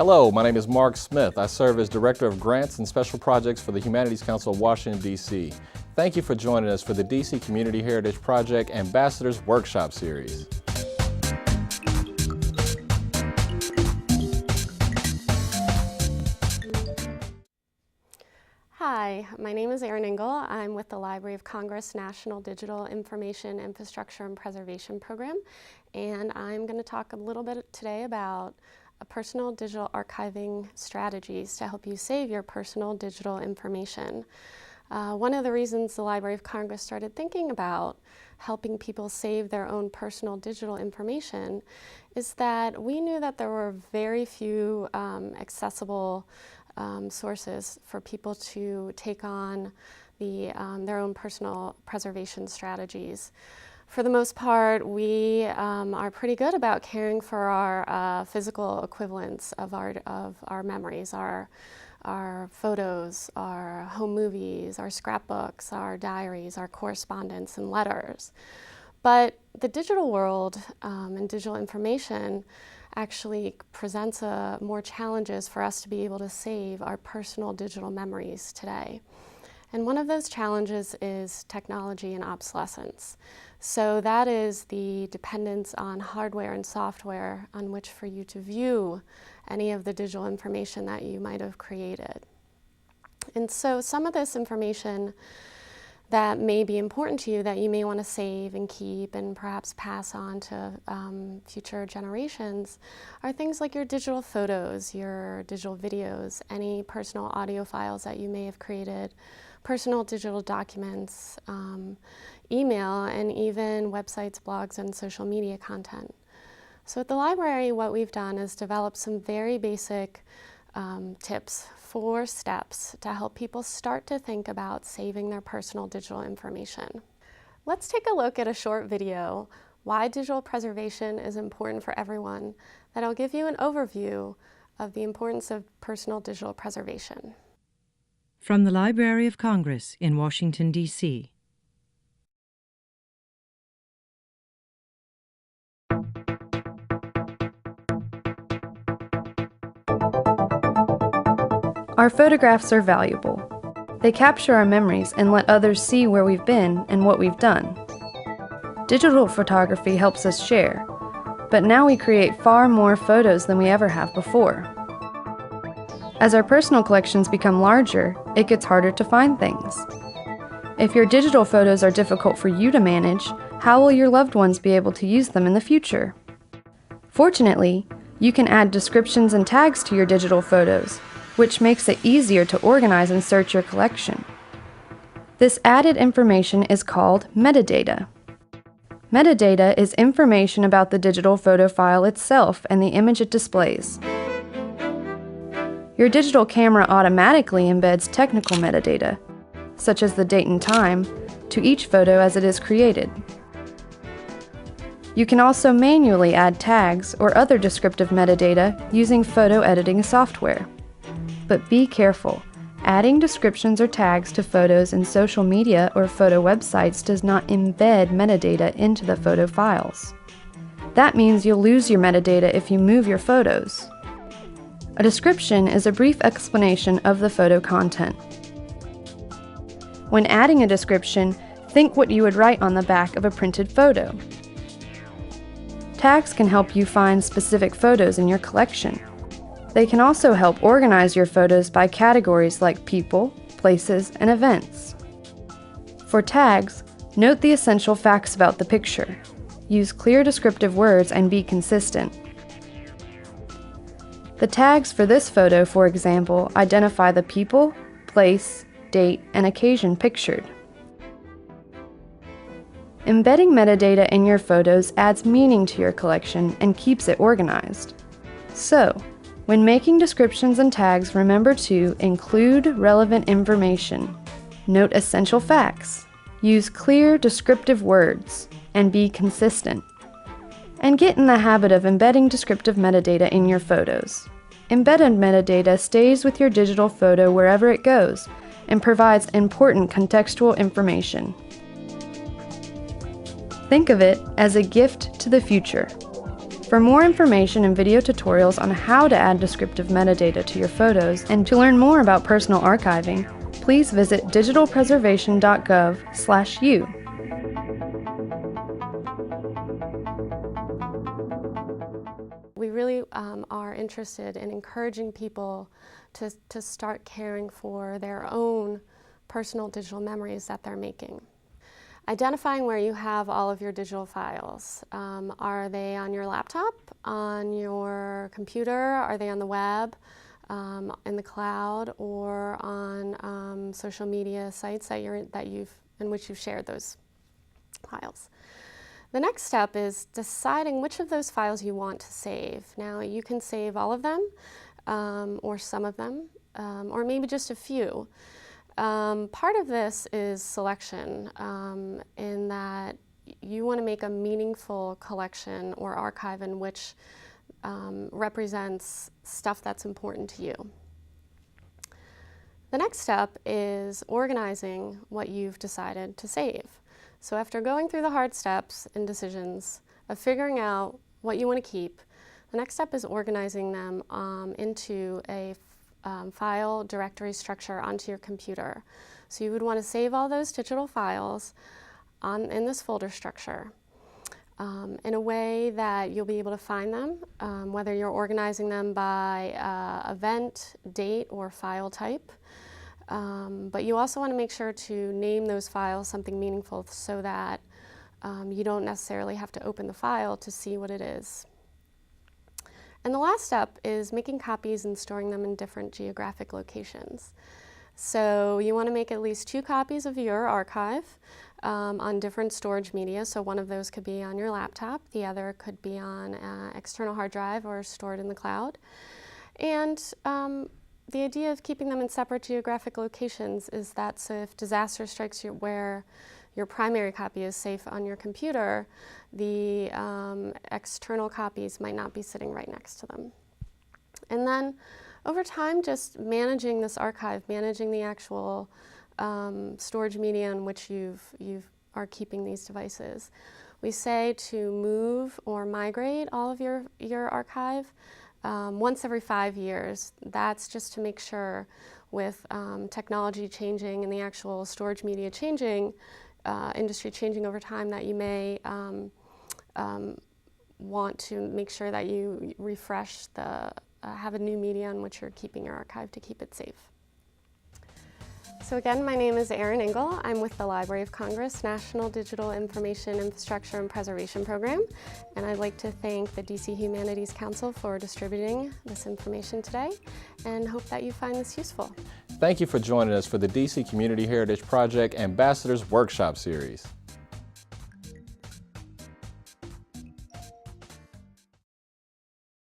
Hello, my name is Mark Smith. I serve as Director of Grants and Special Projects for the Humanities Council of Washington, D.C. Thank you for joining us for the D.C. Community Heritage Project Ambassadors Workshop Series. Hi, my name is Erin Engle. I'm with the Library of Congress National Digital Information Infrastructure and Preservation Program, and I'm going to talk a little bit today about personal digital archiving strategies to help you save your personal digital information. One of the reasons the Library of Congress started thinking about helping people save their own personal digital information is that we knew that there were very few accessible sources for people to take on their own personal preservation strategies. For the most part, we are pretty good about caring for our physical equivalents of our memories, our photos, our home movies, our scrapbooks, our diaries, our correspondence and letters. But the digital world and digital information actually presents more challenges for us to be able to save our personal digital memories today. And one of those challenges is technology and obsolescence. So that is the dependence on hardware and software on which for you to view any of the digital information that you might have created. And so some of this information that may be important to you that you may want to save and keep and perhaps pass on to future generations are things like your digital photos, your digital videos, any personal audio files that you may have created, personal digital documents, email, and even websites, blogs, and social media content. So at the library, what we've done is develop some very basic tips, 4 steps to help people start to think about saving their personal digital information. Let's take a look at a short video, Why Digital Preservation is Important for Everyone, that'll give you an overview of the importance of personal digital preservation. From the Library of Congress in Washington, D.C. Our photographs are valuable. They capture our memories and let others see where we've been and what we've done. Digital photography helps us share, but now we create far more photos than we ever have before. As our personal collections become larger, it gets harder to find things. If your digital photos are difficult for you to manage, how will your loved ones be able to use them in the future? Fortunately, you can add descriptions and tags to your digital photos, which makes it easier to organize and search your collection. This added information is called metadata. Metadata is information about the digital photo file itself and the image it displays. Your digital camera automatically embeds technical metadata, such as the date and time, to each photo as it is created. You can also manually add tags or other descriptive metadata using photo editing software. But be careful, adding descriptions or tags to photos in social media or photo websites does not embed metadata into the photo files. That means you'll lose your metadata if you move your photos. A description is a brief explanation of the photo content. When adding a description, think what you would write on the back of a printed photo. Tags can help you find specific photos in your collection. They can also help organize your photos by categories like people, places, and events. For tags, note the essential facts about the picture. Use clear descriptive words and be consistent. The tags for this photo, for example, identify the people, place, date, and occasion pictured. Embedding metadata in your photos adds meaning to your collection and keeps it organized. So, when making descriptions and tags, remember to include relevant information, note essential facts, use clear descriptive words, and be consistent. And get in the habit of embedding descriptive metadata in your photos. Embedded metadata stays with your digital photo wherever it goes and provides important contextual information. Think of it as a gift to the future. For more information and video tutorials on how to add descriptive metadata to your photos and to learn more about personal archiving, please visit digitalpreservation.gov/u. We really are interested in encouraging people to start caring for their own personal digital memories that they're making. Identifying where you have all of your digital files. Are they on your laptop, on your computer? Are they on the web, in the cloud, or on social media sites in which you've shared those files? The next step is deciding which of those files you want to save. Now, you can save all of them, or some of them, or maybe just a few. Part of this is selection, in that you want to make a meaningful collection or archive in which represents stuff that's important to you. The next step is organizing what you've decided to save. So after going through the hard steps and decisions of figuring out what you want to keep, the next step is organizing them into a file directory structure onto your computer. So you would want to save all those digital files in this folder structure in a way that you'll be able to find them, whether you're organizing them by event, date, or file type. But you also want to make sure to name those files something meaningful so that you don't necessarily have to open the file to see what it is. And the last step is making copies and storing them in different geographic locations. So you want to make at least 2 copies of your archive on different storage media. So one of those could be on your laptop, the other could be on an external hard drive or stored in the cloud. And the idea of keeping them in separate geographic locations is that so if disaster strikes you where your primary copy is safe on your computer, the external copies might not be sitting right next to them. And then over time, just managing this archive, managing the actual storage media in which you are keeping these devices. We say to move or migrate all of your archive once every 5 years. That's just to make sure with technology changing and the actual storage media changing, industry changing over time, that you may want to make sure that you refresh have a new media in which you're keeping your archive to keep it safe. So again, my name is Erin Engle. I'm with the Library of Congress National Digital Information Infrastructure and Preservation Program, and I'd like to thank the DC Humanities Council for distributing this information today, and hope that you find this useful. Thank you for joining us for the DC Community Heritage Project Ambassadors Workshop Series.